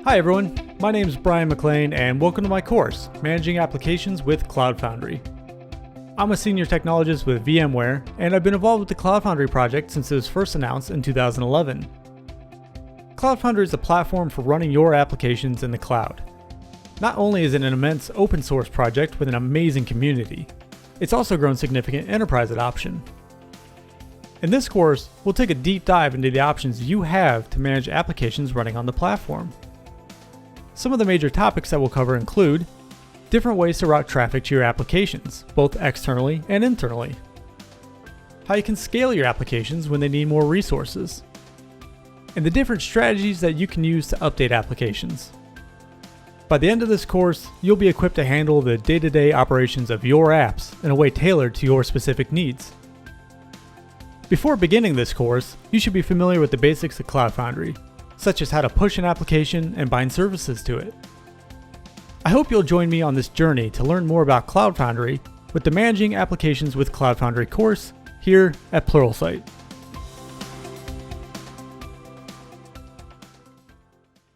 Hi everyone, my name is Brian McClain and welcome to my course, Managing Applications with Cloud Foundry. I'm a senior technologist with VMware and I've been involved with the Cloud Foundry project since it was first announced in 2011. Cloud Foundry is a platform for running your applications in the cloud. Not only is it an immense open source project with an amazing community, it's also grown significant enterprise adoption. In this course, we'll take a deep dive into the options you have to manage applications running on the platform. Some of the major topics that we'll cover include different ways to route traffic to your applications, both externally and internally, how you can scale your applications when they need more resources, and the different strategies that you can use to update applications. By the end of this course, you'll be equipped to handle the day-to-day operations of your apps in a way tailored to your specific needs. Before beginning this course, you should be familiar with the basics of Cloud Foundry, such as how to push an application and bind services to it. I hope you'll join me on this journey to learn more about Cloud Foundry with the Managing Applications with Cloud Foundry course here at Pluralsight.